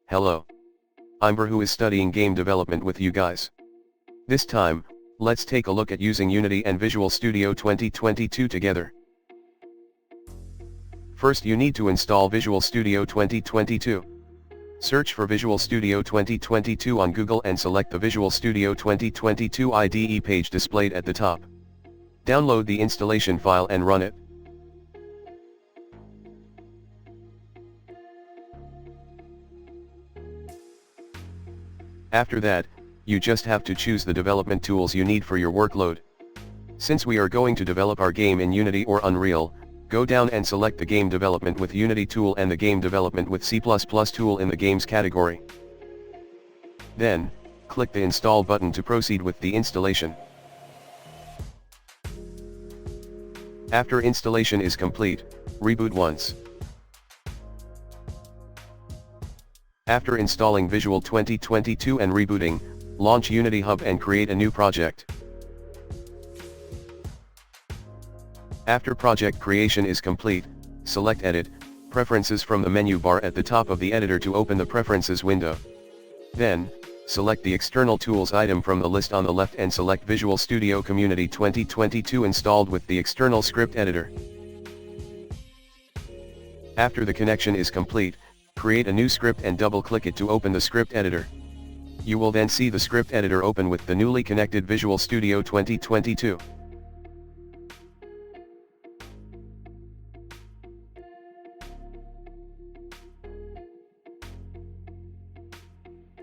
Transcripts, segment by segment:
Hello. I'm Ver, who is studying game development with you guys. This time, let's take a look at using Unity and Visual Studio 2022 together. First, you need to install Visual Studio 2022. Search for Visual Studio 2022 on Google and select the Visual Studio 2022 IDE page displayed at the top. Download the installation file and run it. After that, you just have to choose the development tools you need for your workload. Since we are going to develop our game in Unity or Unreal, go down and select the Game Development with Unity tool and the Game Development with C++ tool in the Games category. Then, click the Install button to proceed with the installation. After installation is complete, reboot once. After installing Visual 2022 and rebooting, launch Unity Hub and create a new project. After project creation is complete, select Edit, Preferences from the menu bar at the top of the editor to open the Preferences window. Then, select the External Tools item from the list on the left and select Visual Studio Community 2022 installed with the external script editor. After the connection is complete, create a new script and double-click it to open the script editor. You will then see the script editor open with the newly connected Visual Studio 2022.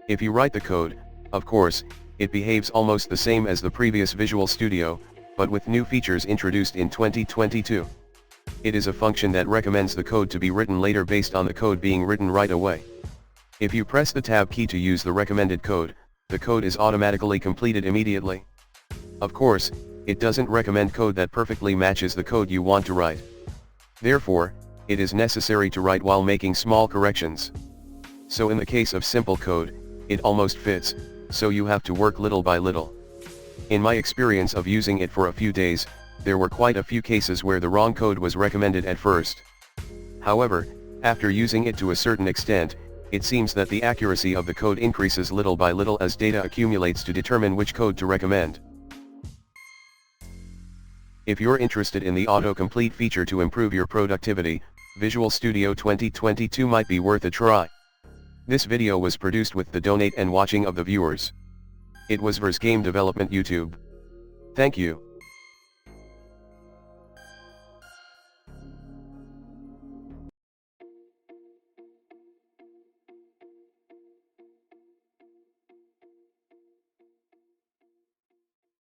If you write the code, of course, it behaves almost the same as the previous Visual Studio, but with new features introduced in 2022. It is a function that recommends the code to be written later based on the code being written right away. If you press the Tab key to use the recommended code, the code is automatically completed immediately. Of course, it doesn't recommend code that perfectly matches the code you want to write. Therefore, it is necessary to write while making small corrections. So in the case of simple code, it almost fits, so you have to work little by little. In my experience of using it for a few days, there were quite a few cases where the wrong code was recommended at first. However, after using it to a certain extent, it seems that the accuracy of the code increases little by little as data accumulates to determine which code to recommend. If you're interested in the autocomplete feature to improve your productivity, Visual Studio 2022 might be worth a try. This video was produced with the donate and watching of the viewers. It was Ver's Game Development YouTube. Thank you.